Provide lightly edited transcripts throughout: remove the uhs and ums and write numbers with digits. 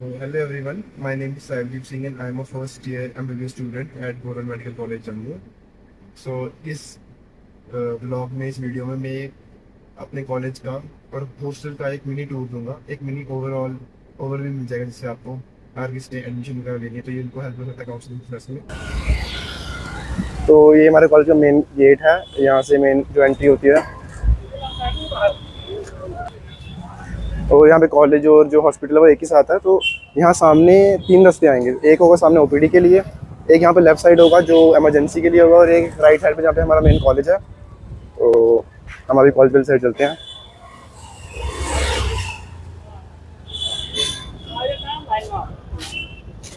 Hello everyone, my name is Saibdeep Singh and I am a first year MBBS student at Goran Medical College Jammu. सो इस blog में इस video में मैं अपने college का और हॉस्टल का एक मिनी टूर दूंगा, एक मिनी ओवरऑल ओवरव्यू मिल जाएगा जिससे आपको अगर किसी ने एडमिशन वगैरह लेनी है तो ये उनको हेल्प कर सकता है काउंसलिंग प्रोसेस में। तो ये हमारे कॉलेज का मेन गेट है, यहाँ से मेन जो एंट्री होती है और यहाँ पे कॉलेज और जो हॉस्पिटल है वो एक ही साथ है। तो यहाँ सामने तीन रास्ते आएंगे, एक होगा सामने ओपीडी के लिए, एक यहाँ पे लेफ्ट साइड होगा जो इमरजेंसी के लिए होगा और एक राइट साइड पे जहाँ पे हमारा मेन कॉलेज है। तो हम अभी कॉलेज वाली साइड चलते हैं।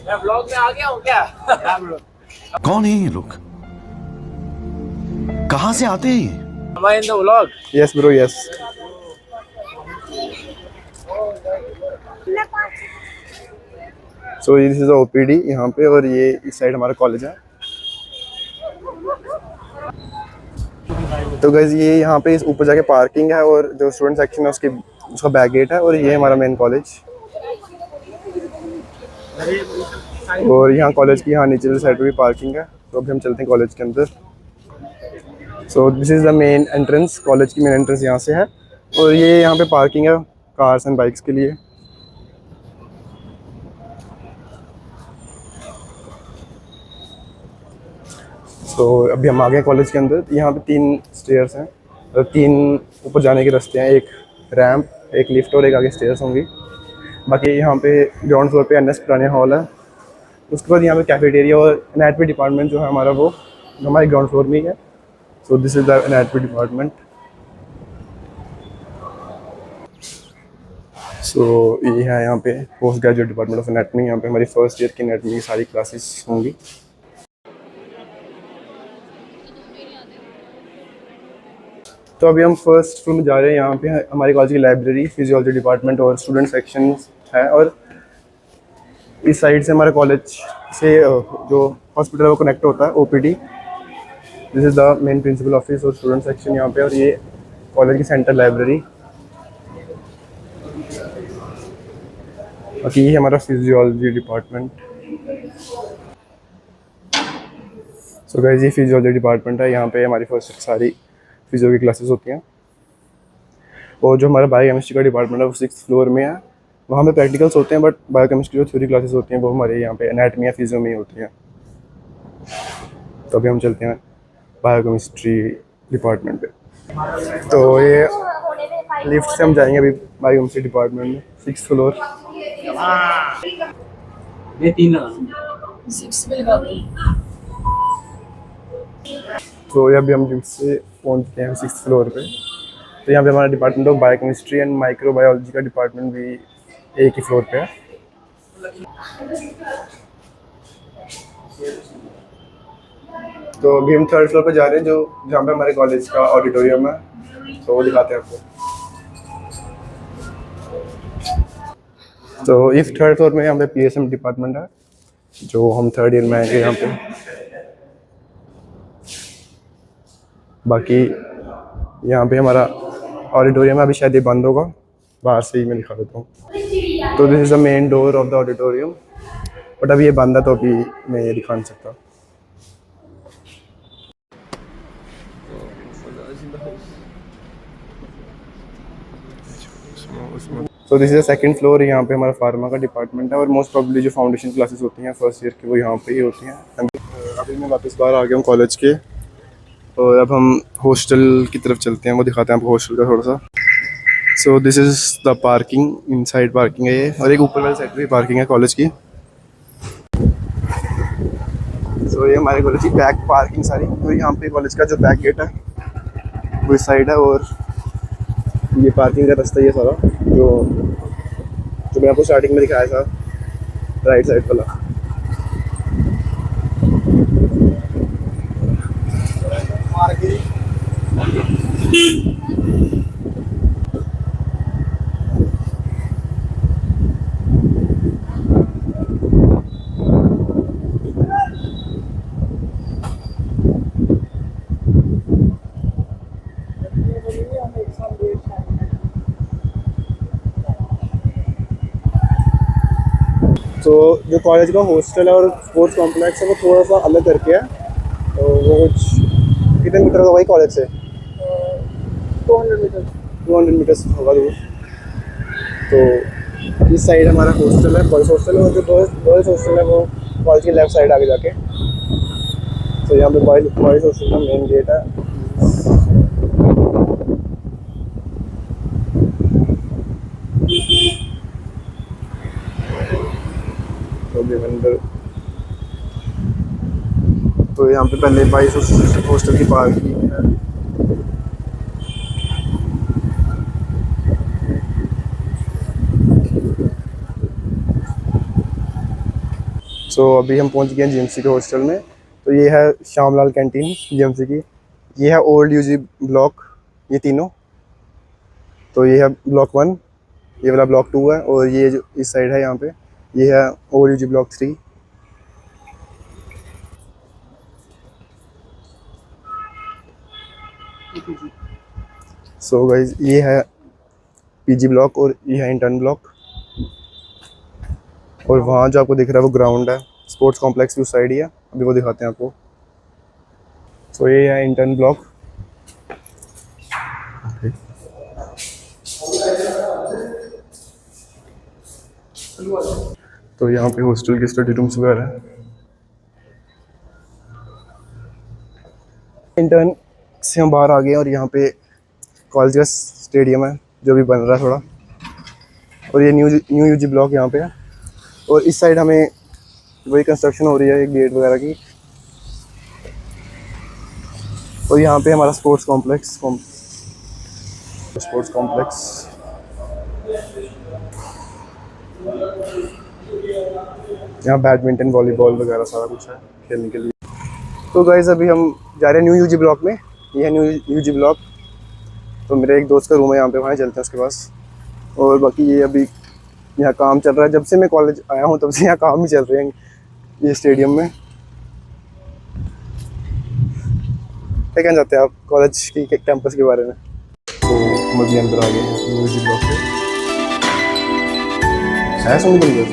मैं ब्लॉग में आ गया हूँ क्या? कौन है ये लोग? कहां से आते हैं ये? Am I in the vlog? Yes bro yes. So this is OPD यहाँ पे और ये इस साइड हमारा कॉलेज है। तो गाइस ये यहाँ पे इस ऊपर जाके पार्किंग है और जो स्टूडेंट सेक्शन है उसके उसका बैक गेट है और ये हमारा मेन कॉलेज। और यहाँ कॉलेज की यहाँ नीचे वाली साइड पे भी पार्किंग है। तो अभी हम चलते हैं कॉलेज के अंदर। So this is the main entrance, college की मेन एंट्रेंस यहाँ से है और ये यहाँ पे पार्किंग है कार्स एंड बाइक्स के लिए। तो अभी हम आ गए कॉलेज के अंदर। यहाँ पे तीन स्टेयर्स हैं और तीन ऊपर जाने के रास्ते हैं, एक रैंप, एक लिफ्ट और एक आगे स्टेयर्स होंगी। बाकी यहाँ पे ग्राउंड फ्लोर पे एनएस पुराने हॉल है। उसके बाद यहाँ पे कैफेटेरिया और एनाटमी डिपार्टमेंट जो है हमारा वो हमारे ग्राउंड फ्लोर में ही है। So this is the anatomy department. So ये है यहाँ पे post graduate department of anatomy. यहाँ पे हमारी फर्स्ट ईयर की एनाटमी की सारी क्लासेस होंगी। तो अभी हम फर्स्ट फ्लोर में जा रहे हैं। यहाँ पे हमारी कॉलेज की लाइब्रेरी, फिजियोलॉजी डिपार्टमेंट और स्टूडेंट सेक्शन है और इस साइड से हमारे कॉलेज से जो हॉस्पिटल है वो कनेक्ट होता है, OPD. This is the main principal office और स्टूडेंट सेक्शन यहाँ पे और ये कॉलेज की सेंट्रल लाइब्रेरी। बाकी ये हमारा फिजियोलॉजी डिपार्टमेंट। सो गाइस ये फिजियोलॉजी डिपार्टमेंट है। यहाँ पे हमारी फर्स्ट सारी फिजियो की क्लासेस होती हैं और जो हमारा बायोकेमिस्ट्री का डिपार्टमेंट है वो 6th फ्लोर में है। वहाँ पे प्रैक्टिकल्स होते हैं बट बायोकेमिस्ट्री जो थ्योरी क्लासेस होती हैं वो हमारे यहाँ पे एनाटमी या फिजियो में ही होती हैं। तो अभी हम चलते हैं बायोकेमिस्ट्री डिपार्टमेंट पे। तो ये लिफ्ट से हम जाएंगे अभी बायोकेमिस्ट्री डिपार्टमेंट में, 6th फ्लोर। ये तीन तो ये अभी हम लिफ्ट से पहुँच गए हैं 6th फ्लोर पे। तो यहाँ पे हमारा department of biochemistry and microbiology का डिपार्टमेंट भी एक ही फ्लोर पे है। तो अभी हम 3rd फ्लोर पे जा रहे हैं जो जहाँ पे हमारे कॉलेज का ऑडिटोरियम है। तो वो दिखाते हैं आपको। तो इस 3rd फ्लोर में यहाँ पे पीएसएम डिपार्टमेंट है जो हम 3rd ईयर में आएंगे यहाँ पे। बाकी यहाँ पे हमारा ऑडिटोरियम है, अभी शायद ये बंद होगा, बाहर से ही मैं दिखा देता हूँ। तो this is the main door of the auditorium but अभी ये बंद है तो अभी मैं ये दिखा नहीं सकता। तो this is the 2nd floor. यहाँ पे हमारा फार्मा का डिपार्टमेंट है और मोस्ट प्रॉब्ली जो फाउंडेशन क्लासेस होती हैं फर्स्ट ईयर की वो यहाँ पे ही होती हैं। अभी मैं वापस बाहर आ गया हूँ कॉलेज के और अब हम हॉस्टल की तरफ चलते हैं, वो दिखाते हैं आपको हॉस्टल का थोड़ा सा। So this is the parking, inside parking है ये और एक ऊपर वाली साइड पे पार्किंग है कॉलेज की। सो ये हमारे कॉलेज की बैक पार्किंग सारी और यहाँ पे कॉलेज का जो बैक गेट है वो इस साइड है और ये पार्किंग का रास्ता ये सारा जो मैं आपको स्टार्टिंग में दिखाया था राइट साइड वाला। तो जो कॉलेज का हॉस्टल है और स्पोर्ट्स कॉम्प्लेक्स है वो थोड़ा सा अलग करके है, तो वो कुछ कितने मीटर होगा भाई कॉलेज से? 200 मीटर्स होगा दूर। तो इस साइड हमारा हॉस्टल है, बॉयज़ हॉस्टल है, और जो बॉयज़ हॉस्टल है वो कॉलेज के लेफ्ट साइड आगे जाके। तो यहाँ पे बॉयज़ हॉस्टल का मेन गेट है। तो अभी अंदर, तो यहाँ पे पहले बॉयज़ हॉस्टल की पार्किंग है। तो अभी हम पहुँच गए हैं जीएमसी के हॉस्टल में। तो ये है श्यामलाल कैंटीन जीएमसी की, ये है ओल्ड यूजी ब्लॉक, ये तीनों। तो ये है ब्लॉक 1, ये वाला ब्लॉक 2 है, और ये जो इस साइड है यहाँ पे ये है old UG block 3। So guys ये है पीजी ब्लॉक और ये है इंटर्न ब्लॉक, और वहाँ जो आपको दिख रहा है वो ग्राउंड है, स्पोर्ट्स कॉम्प्लेक्स की उस साइड ही है, अभी वो दिखाते हैं आपको। तो ये है इंटर्न ब्लॉक। तो यहाँ पे हॉस्टल के स्टडी रूम्स वगैरह हैं। इंटर्न से हम बाहर आ गए हैं और यहाँ पे कॉलेज का स्टेडियम है जो भी बन रहा है थोड़ा, और ये न्यू यूजी ब्लॉक यहाँ पे है, और इस साइड हमें वही कंस्ट्रक्शन हो रही है एक गेट वगैरह की। और यहाँ पे हमारा स्पोर्ट्स कॉम्प्लेक्स यहाँ बैडमिंटन वॉलीबॉल वगैरह सारा कुछ है खेलने के लिए। तो गाइस अभी हम जा रहे हैं न्यू यूजी ब्लॉक में, ये है न्यू यूजी ब्लॉक। तो मेरे एक दोस्त का रूम है यहाँ पे, वहाँ चलते हैं उसके पास। और बाकी ये अभी यहाँ काम चल रहा है, जब से मैं कॉलेज आया हूँ तब से यहाँ काम ही चल रहे हैं ये स्टेडियम में। क्या कहना चाहते हैं आप कॉलेज की कैंपस के बारे में? तो मुझे अंदर आ गए न्यू यूजी ब्लॉक पे, है सुन बन गए।